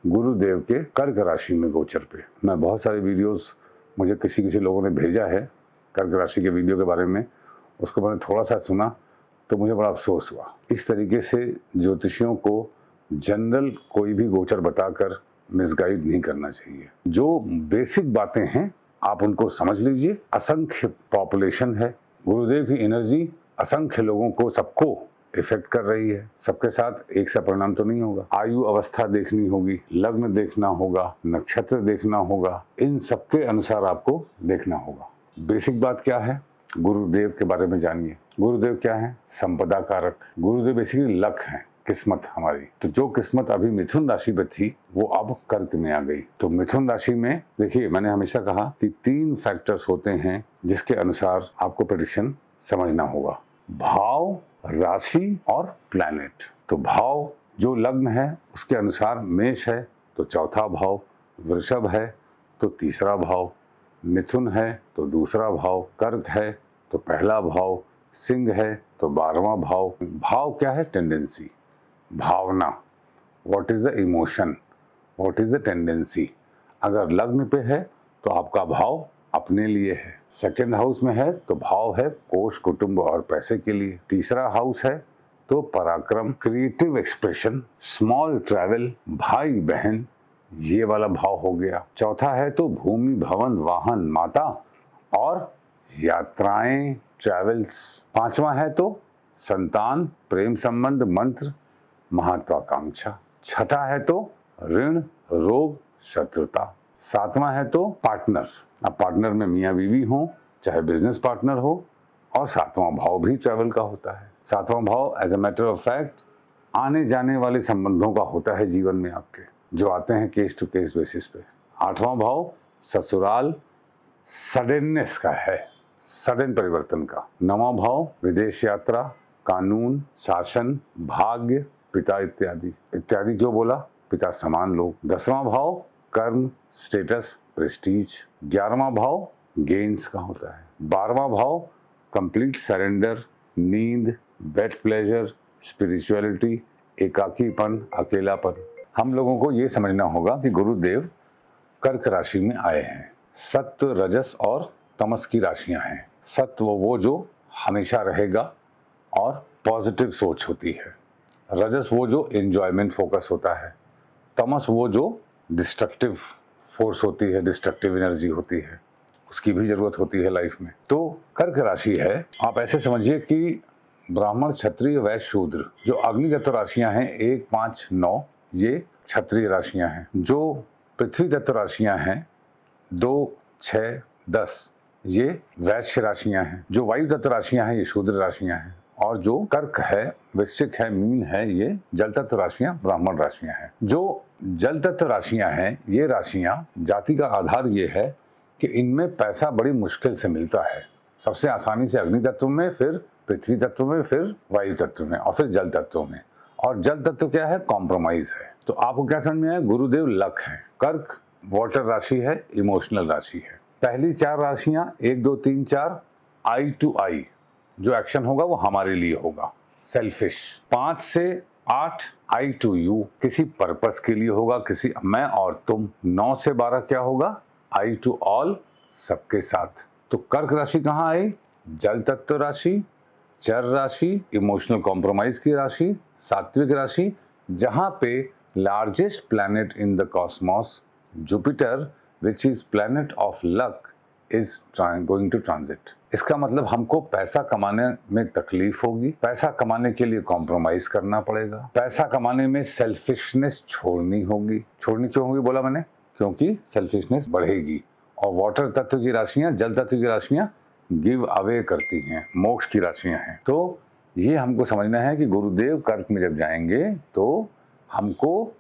गुरुदेव के कर्क राशि में गोचर पे। मैं बहुत सारे वीडियोस मुझे किसी लोगों ने भेजा है कर्क राशि के वीडियो के बारे में, उसको मैंने थोड़ा सा सुना तो मुझे बड़ा अफसोस हुआ। इस तरीके से ज्योतिषियों को जनरल कोई भी गोचर बताकर मिसगाइड नहीं करना चाहिए। जो बेसिक बातें हैं आप उनको समझ लीजिए। असंख्य पॉपुलेशन है, गुरुदेव की एनर्जी असंख्य लोगों को, सबको इफेक्ट कर रही है। सबके साथ एक सा परिणाम तो नहीं होगा। आयु अवस्था देखनी होगी, लग्न देखना होगा, नक्षत्र देखना होगा, इन सबके अनुसार आपको देखना होगा। बेसिक बात क्या है, गुरुदेव के बारे में जानिए। गुरुदेव क्या है? संपदा कारक। गुरुदेव बेसिकली लक है, किस्मत हमारी। तो जो किस्मत अभी मिथुन राशि पे थी वो अब कर्क में आ गई। तो मिथुन राशि में देखिए, मैंने हमेशा कहा कि 3 फैक्टर्स होते हैं जिसके अनुसार आपको प्रेडिक्शन समझना होगा: भाव, राशि और प्लैनेट। तो भाव जो लग्न है उसके अनुसार मेष है तो चौथा भाव, वृषभ है तो तीसरा भाव, मिथुन है तो दूसरा भाव, कर्क है तो पहला भाव, सिंह है तो 12वां भाव। भाव क्या है? टेंडेंसी, भावना। What is the emotion, what is the tendency. अगर लग्न पे है तो आपका भाव अपने लिए है। सेकंड हाउस में है तो भाव है कोष, कुटुंब और पैसे के लिए। तीसरा हाउस है तो पराक्रम, क्रिएटिव एक्सप्रेशन, स्मॉल ट्रैवल, भाई बहन, ये वाला भाव हो गया। चौथा है तो भूमि, भवन, वाहन, माता और यात्राएं, ट्रैवल्स। 5वां है तो संतान, प्रेम संबंध, मंत्र, महत्वाकांक्षा। छठा है तो ऋण, रोग, शत्रुता। 7वां है तो पार्टनर। अब पार्टनर में मियाँ बीवी हो, चाहे बिजनेस पार्टनर हो, और 7वां भाव भी ट्रैवल का होता है। 7वां भाव as a matter of fact आने जाने वाले संबंधों का होता है जीवन में आपके, जो आते हैं केस टू केस बेसिस पे। 8वां भाव ससुराल, सडननेस का है, सडन परिवर्तन का। 9वां भाव विदेश यात्रा, कानून, शासन, भाग्य, पिता इत्यादि इत्यादि। जो बोला, पिता समान लोग। 10वां भाव कर्म, स्टेटस, प्रेस्टीज। 11वां भाव गेन्स का होता है। 12वां भाव कंप्लीट सरेंडर, नींद, बेड प्लेजर, स्पिरिचुअलिटी, एकाकीपन, अकेलापन। हम लोगों को ये समझना होगा कि गुरुदेव कर्क राशि में आए हैं। सत्व, रजस और तमस की राशियां हैं। सत्व वो जो हमेशा रहेगा और पॉजिटिव सोच होती है। रजस वो जो एंजॉयमेंट फोकस होता है। तमस वो जो डिस्ट्रक्टिव फोर्स होती है, डिस्ट्रक्टिव एनर्जी होती है, उसकी भी जरूरत होती है लाइफ में। तो कर्क राशि है, आप ऐसे समझिए कि ब्राह्मण, क्षत्रिय, वैश्य, शूद्र, जो अग्नि तत्व राशियां हैं 1, 5, 9, ये क्षत्रिय राशियां हैं। जो पृथ्वी तत्व राशियां हैं 2, 6, 10, ये वैश्य राशियां हैं। जो वायु तत्व राशियां हैं ये शूद्र राशियां हैं। और जो कर्क है, वृश्चिक है, मीन है, ये जल तत्व राशियां ब्राह्मण राशियां हैं। जो जल तत्व राशियां हैं ये राशियां, जाति का आधार ये है कि इनमें पैसा बड़ी मुश्किल से मिलता है। सबसे आसानी से अग्नि तत्व में, फिर पृथ्वी तत्व में, फिर वायु तत्व में और फिर जल तत्व में। और जल तत्व क्या है? कॉम्प्रोमाइज है। तो आपको क्या समझ में आया? गुरुदेव लक है। कर्क वाटर राशि है, इमोशनल राशि है। पहली 4 राशियां 1, 2, 3, 4 आई टू आई, जो एक्शन होगा वो हमारे लिए होगा, सेल्फिश। 5 से 8 आई टू यू, किसी पर्पस के लिए होगा, किसी मैं और तुम। 9 से 12 क्या होगा? आई टू ऑल, सबके साथ। तो कर्क राशि कहाँ आई? जल तत्व राशि, चर राशि, इमोशनल कॉम्प्रोमाइज की राशि, सात्विक राशि, जहां पे largest planet in the cosmos, Jupiter, which is planet of luck, is going to transit. इसका मतलब हमको पैसा कमाने में तकलीफ होगी, पैसा कमाने के लिए कॉम्प्रोमाइज करना पड़ेगा, पैसा कमाने में सेल्फिशनेस छोड़नी होगी। छोड़नी क्यों होगी बोला मैंने? क्योंकि सेल्फिशनेस बढ़ेगी। और वाटर तत्व की राशियां, जल तत्व की राशियां गिव अवे करती हैं, मोक्ष की राशियां हैं। तो ये हमको समझना है कि गुरुदेव कर्क में जब जाएंगे तो हमको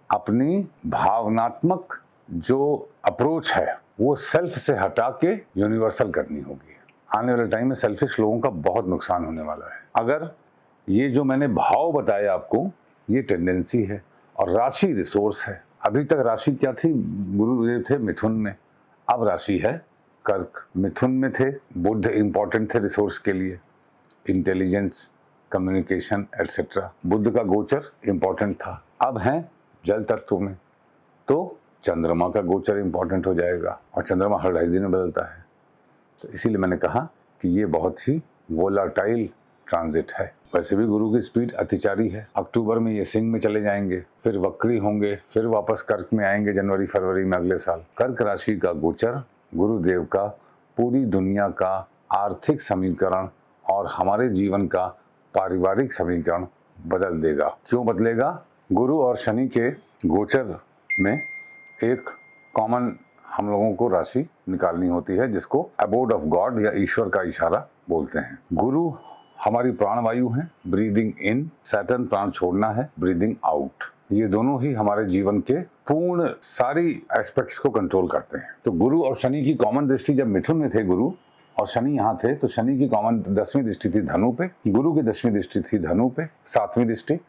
अपनी भावनात्मक जो अप्रोच है वो सेल्फ से हटा के यूनिवर्सल करनी होगी। आने वाले टाइम में सेल्फिश लोगों का बहुत नुकसान होने वाला है। अगर ये जो मैंने भाव बताया आपको, ये टेंडेंसी है और राशि रिसोर्स है। अभी तक राशि क्या थी? गुरुदेव थे मिथुन में, अब राशि है कर्क। मिथुन में थे, बुध इंपॉर्टेंट थे रिसोर्स के लिए, इंटेलिजेंस, कम्युनिकेशन एटसेट्रा। बुध का गोचर इंपॉर्टेंट था। अब हैं जल तत्व में, तो चंद्रमा का गोचर इंपॉर्टेंट हो जाएगा, और चंद्रमा हर 2.5 दिन में बदलता है। तो इसीलिए मैंने कहा कि ये बहुत ही वोलाटाइल ट्रांजिट है। वैसे भी गुरु की स्पीड अतिचारी है। अक्टूबर में ये सिंह में चले जाएंगे, फिर वक्री होंगे, फिर वापस कर्क में आएंगे जनवरी फरवरी में अगले साल। कर्क राशि का गोचर गुरुदेव का पूरी दुनिया का आर्थिक समीकरण और हमारे जीवन का पारिवारिक समीकरण बदल देगा। क्यों बदलेगा? गुरु और शनि के गोचर में एक कॉमन हम लोगों को राशि निकालनी होती है, जिसको अबोर्ड ऑफ गॉड या ईश्वर का इशारा बोलते हैं। गुरु हमारी प्राणवायु है, ब्रीदिंग इन। सैटर्न प्राण छोड़ना है, ब्रीदिंग आउट। ये दोनों ही हमारे जीवन के पूर्ण सारी एस्पेक्ट्स को कंट्रोल करते हैं। तो गुरु और शनि की कॉमन दृष्टि, जब मिथुन में थे गुरु और शनि यहाँ थे, तो शनि की कॉमन 10वीं दृष्टि थी धनु पे, गुरु की 10वीं दृष्टि थी धनु पे, 7वीं दृष्टि।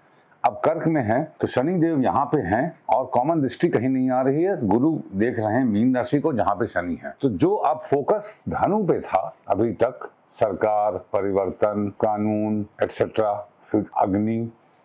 अब कर्क में है तो शनि देव यहाँ पे हैं और कॉमन दृष्टि कहीं नहीं आ रही है। गुरु देख रहे हैं मीन राशि को जहाँ पे शनि है। तो जो अब फोकस धनु पे था अभी तक, सरकार, परिवर्तन, कानून एक्सेट्रा, फिर अग्नि,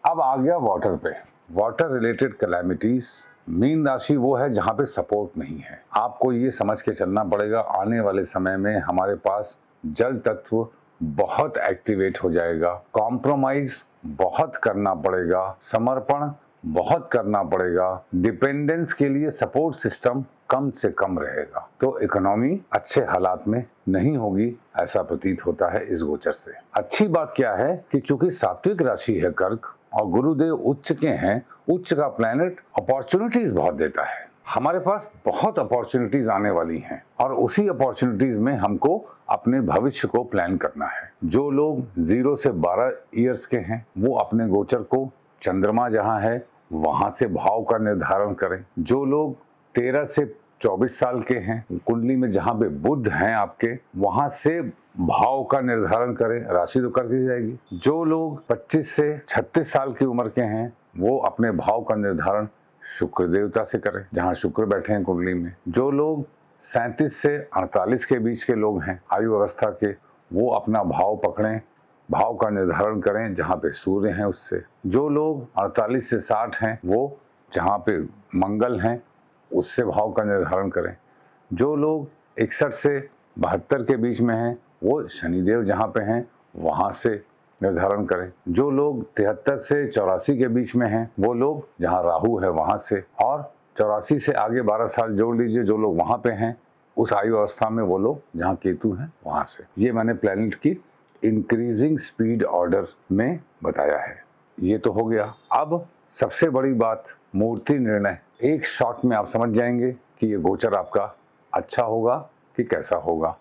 अब आ गया वाटर पे। Water related calamities. मीन राशि वो है जहाँ पे सपोर्ट नहीं है। आपको ये समझ के चलना पड़ेगा, आने वाले समय में हमारे पास जल तत्व बहुत एक्टिवेट हो जाएगा। कॉम्प्रोमाइज बहुत करना पड़ेगा, समर्पण बहुत करना पड़ेगा, डिपेंडेंस के लिए सपोर्ट सिस्टम कम से कम रहेगा। तो इकोनॉमी अच्छे हालात में नहीं होगी, ऐसा प्रतीत होता है इस गोचर से। अच्छी बात क्या है कि चूंकि सात्विक राशि है कर्क और गुरुदेव उच्च के हैं, उच्च का प्लैनेट अपॉर्चुनिटीज बहुत देता है। हमारे पास बहुत अपॉर्चुनिटीज आने वाली हैं और उसी अपॉर्चुनिटीज में हमको अपने भविष्य को प्लान करना है। जो लोग 0 से 12 ईयर्स के हैं वो अपने गोचर को चंद्रमा जहां है वहां से भाव का निर्धारण करें। जो लोग 13 से 24 साल के हैं, कुंडली में जहां पे बुध हैं आपके, वहां से भाव का निर्धारण करें, राशि तो करके जाएगी। जो लोग 25 से 36 साल की उम्र के हैं वो अपने भाव का निर्धारण शुक्र देवता से करें, जहां शुक्र बैठे हैं कुंडली में। जो लोग 37 से 48 के बीच के लोग हैं आयु अवस्था के, वो अपना भाव पकड़ें, भाव का निर्धारण करें जहाँ पे सूर्य हैं उससे। जो लोग 48 से 60 हैं वो जहाँ पे मंगल हैं उससे भाव का निर्धारण करें। जो लोग 61 से 72 के बीच में हैं वो शनिदेव जहाँ पे हैं वहाँ से निर्धारण करें। जो लोग 73 से 84 के बीच में हैं वो लोग जहाँ राहु है वहाँ से, और 84 से आगे 12 साल जोड़ लीजिए जो लोग वहाँ पे हैं उस आयु अवस्था में वो लोग जहाँ केतु हैं वहाँ से। ये मैंने प्लैनेट की इंक्रीजिंग स्पीड ऑर्डर में बताया है। ये तो हो गया। अब सबसे बड़ी बात मूर्ति निर्णय। एक शॉट में आप समझ जाएंगे कि ये गोचर आपका अच्छा होगा कि कैसा होगा।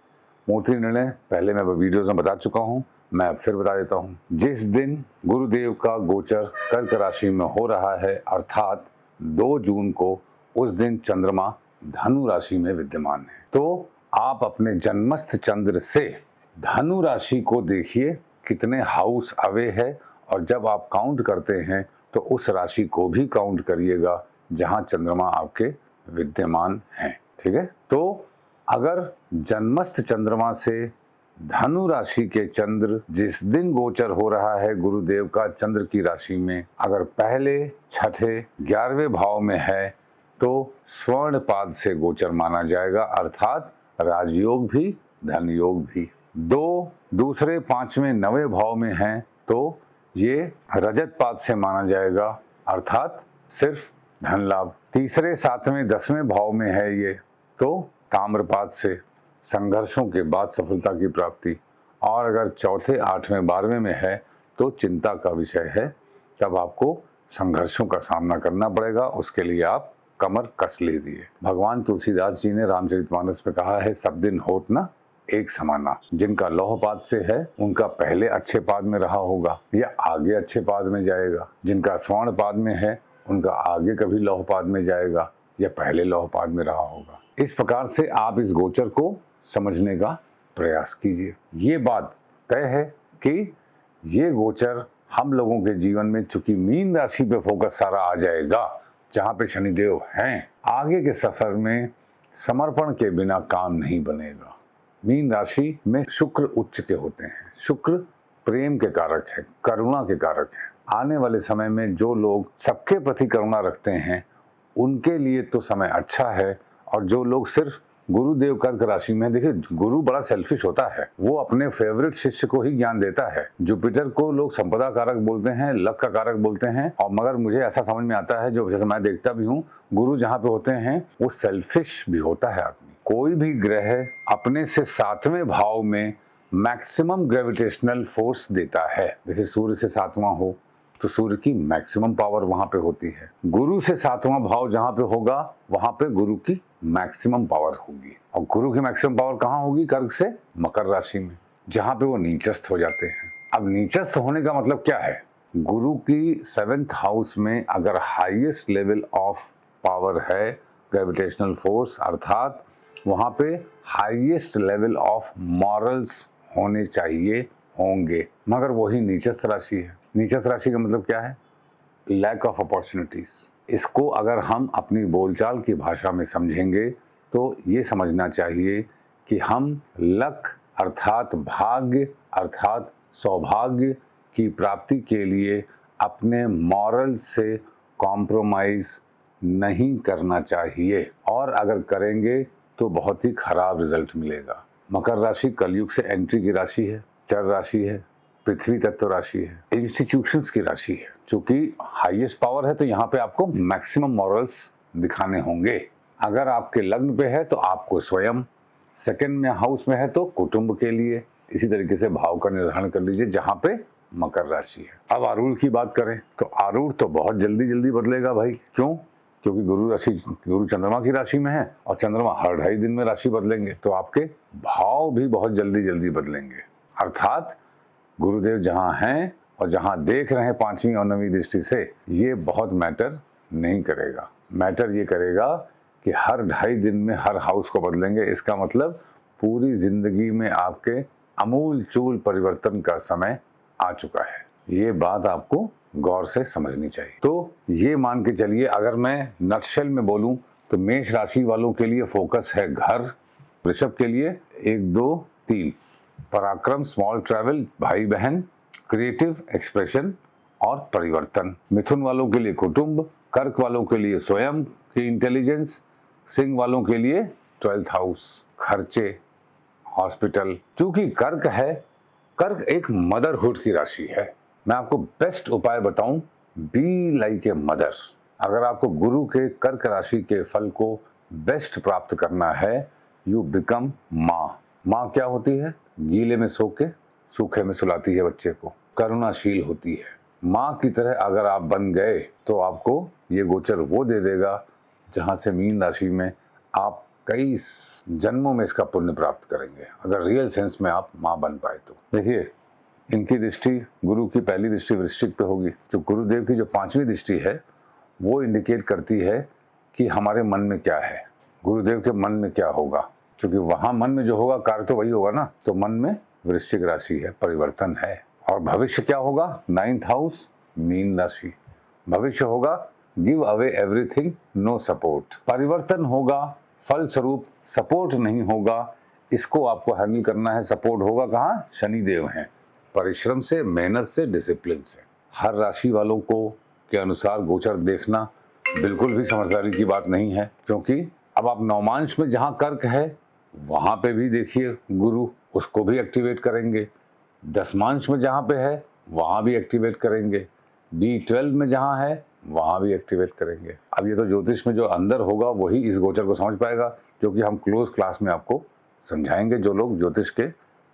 मूर्ति निर्णय पहले मैं वीडियोज में बता चुका हूँ, मैं फिर बता देता हूँ। जिस दिन गुरुदेव का गोचर कर्क राशि में हो रहा है अर्थात 2 जून को, उस दिन चंद्रमा धनु राशि में विद्यमान है। तो आप अपने जन्मस्थ चंद्र से धनु राशि को देखिए कितने हाउस अवे है, और जब आप काउंट करते हैं तो उस राशि को भी काउंट करिएगा जहां चंद्रमा आपके विद्यमान हैं। ठीक है, तो अगर जन्मस्थ चंद्रमा से धनु राशि के चंद्र जिस दिन गोचर हो रहा है गुरुदेव का चंद्र की राशि में, अगर पहले, छठे, 11वें भाव में है तो स्वर्ण पाद से गोचर माना जाएगा, अर्थात राजयोग भी धन योग भी। 2 दूसरे, 5वें, 9वें भाव में है तो ये रजत पाद से माना जाएगा, अर्थात सिर्फ धन लाभ। तीसरे, 7वें, 10वें भाव में है ये तो ताम्रपाद से संघर्षों के बाद सफलता की प्राप्ति। और अगर चौथे, 8वें, 12वें में है तो चिंता का विषय है, तब आपको संघर्षों का सामना करना पड़ेगा। उसके लिए आप कमर कस लीजिए। भगवान तुलसीदास जी ने रामचरितमानस में कहा है, सब दिन होत न एक समाना। जिनका लौह पाद से है उनका पहले अच्छे पाद में रहा होगा या आगे अच्छे पाद में जाएगा। जिनका स्वर्ण पाद में है उनका आगे कभी लौह पाद में जाएगा या पहले लौह पाद में रहा होगा। इस प्रकार से आप इस गोचर को समझने का प्रयास कीजिए। ये बात तय है कि ये गोचर हम लोगों के जीवन में, चूंकि मीन राशि पे फोकस सारा आ जाएगा जहाँ पे शनिदेव हैं, आगे के सफर में समर्पण के बिना काम नहीं बनेगा। मीन राशि में शुक्र उच्च के होते हैं। शुक्र प्रेम के कारक है, करुणा के कारक है। आने वाले समय में जो लोग सबके प्रति करुणा रखते हैं उनके लिए तो समय अच्छा है। और जो लोग सिर्फ गुरुदेव कर्क राशि में, देखिए गुरु बड़ा सेल्फिश होता है, वो अपने फेवरेट शिष्य को ही ज्ञान देता है। जुपिटर को लोग संपदा कारक बोलते हैं, लक का कारक बोलते हैं, और मगर मुझे ऐसा समझ में आता है, जो जैसे मैं देखता भी हूँ, गुरु जहाँ पे होते हैं वो सेल्फिश भी होता है आदमी। कोई भी ग्रह अपने से 7वें भाव में मैक्सिमम ग्रेविटेशनल फोर्स देता है। जैसे सूर्य से 7वां हो तो सूर्य की मैक्सिमम पावर वहां पे होती है। गुरु से 7वां भाव जहां पे होगा वहां पे गुरु की मैक्सिमम पावर होगी। और गुरु की मैक्सिमम पावर कहाँ होगी? कर्क से मकर राशि में, जहां पे वो नीचस्थ हो जाते हैं। अब नीचस्थ होने का मतलब क्या है? गुरु की 7th हाउस में अगर हाईएस्ट लेवल ऑफ पावर है, ग्रेविटेशनल फोर्स, अर्थात वहां पे हाईएस्ट लेवल ऑफ मॉरल्स होने चाहिए, होंगे, मगर वही नीचस्थ राशि है। नीचस्थ राशि का मतलब क्या है? Lack of opportunities. इसको अगर हम अपनी बोलचाल की भाषा में समझेंगे तो ये समझना चाहिए कि हम लक अर्थात भाग्य अर्थात सौभाग्य की प्राप्ति के लिए अपने मॉरल से कॉम्प्रोमाइज नहीं करना चाहिए, और अगर करेंगे तो बहुत ही खराब रिजल्ट मिलेगा। मकर राशि कलयुग से एंट्री की राशि है, चर राशि है, पृथ्वी तत्व राशि है, इंस्टीट्यूशंस की राशि है। चूंकि हाईएस्ट पावर है तो यहाँ पे आपको मैक्सिमम मॉरल्स दिखाने होंगे। अगर आपके लग्न पे है तो आपको स्वयं, सेकंड में हाउस में है तो कुटुंब के लिए। इसी तरीके से भाव का निर्धारण कर लीजिए जहाँ पे मकर राशि है। अब आरूढ़ की बात करें तो आरूढ़ तो बहुत जल्दी जल्दी बदलेगा भाई। क्यों? क्योंकि गुरु चंद्रमा की राशि में है, और चंद्रमा हर 2.5 दिन में राशि बदलेंगे, तो आपके भाव भी बहुत जल्दी जल्दी बदलेंगे। अर्थात गुरुदेव जहाँ हैं और जहाँ देख रहे हैं 5वीं और 9वीं दृष्टि से, ये बहुत मैटर नहीं करेगा। मैटर ये करेगा कि हर 2.5 दिन में हर हाउस को बदलेंगे। इसका मतलब पूरी जिंदगी में आपके अमूल चूल परिवर्तन का समय आ चुका है। ये बात आपको गौर से समझनी चाहिए। तो ये मान के चलिए, अगर मैं नटशेल में बोलूं तो मेष राशि वालों के लिए फोकस है घर, वृषभ के लिए 1, 2, 3 पराक्रम, स्मॉल ट्रैवल, भाई बहन, क्रिएटिव एक्सप्रेशन और परिवर्तन। मिथुन वालों के लिए कुटुंब, कर्क वालों के लिए स्वयं की इंटेलिजेंस, सिंह वालों के लिए 12th हाउस, खर्चे, हॉस्पिटल। क्योंकि कर्क है, कर्क एक मदरहुड की राशि है। मैं आपको बेस्ट उपाय बताऊं, बी लाइक ए मदर। अगर आपको गुरु के कर्क राशि के फल को बेस्ट प्राप्त करना है, यू बिकम माँ। माँ क्या होती है? गीले में सो के सूखे में सुलाती है बच्चे को, करुणाशील होती है। माँ की तरह अगर आप बन गए तो आपको ये गोचर वो दे देगा जहाँ से मीन राशि में आप कई जन्मों में इसका पुण्य प्राप्त करेंगे, अगर रियल सेंस में आप माँ बन पाए तो। देखिए, इनकी दृष्टि, गुरु की पहली दृष्टि वृश्चिक पे होगी। जो गुरुदेव की जो 5वीं दृष्टि है वो इंडिकेट करती है कि हमारे मन में क्या है, गुरुदेव के मन में क्या होगा। क्योंकि वहां मन में जो होगा कार्य तो वही होगा ना। तो मन में वृश्चिक राशि है, परिवर्तन है। और भविष्य क्या होगा? 9th हाउस, मीन राशि। भविष्य होगा give away everything, no support. परिवर्तन होगा, फल स्वरूप सपोर्ट नहीं होगा। इसको आपको हैंडल करना है। सपोर्ट होगा कहाँ? शनिदेव हैं, परिश्रम से, मेहनत से, डिसिप्लिन से। हर राशि वालों को के अनुसार गोचर देखना बिल्कुल भी समझदारी की बात नहीं है। क्योंकि अब आप नवमांश में जहाँ कर्क है वहां पे भी देखिए गुरु, उसको भी एक्टिवेट करेंगे। दशमांश में जहाँ पे है वहां भी एक्टिवेट करेंगे। D12 में जहाँ है वहां भी एक्टिवेट करेंगे। अब ये तो ज्योतिष में जो अंदर होगा वही इस गोचर को समझ पाएगा, क्योंकि हम क्लोज क्लास में आपको समझाएंगे जो लोग ज्योतिष के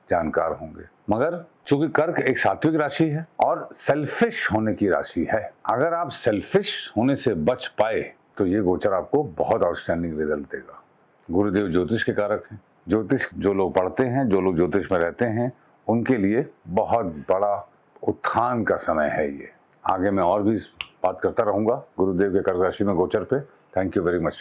जानकार होंगे। मगर चूंकि कर्क एक सात्विक राशि है और सेल्फिश होने की राशि है, अगर आप सेल्फिश होने से बच पाए तो ये गोचर आपको बहुत आउटस्टैंडिंग रिजल्ट देगा। गुरुदेव ज्योतिष के कारक हैं। ज्योतिष जो लोग पढ़ते हैं, जो लोग ज्योतिष में रहते हैं, उनके लिए बहुत बड़ा उत्थान का समय है ये। आगे मैं और भी बात करता रहूंगा गुरुदेव के कर्क राशि में गोचर पे। Thank you very much.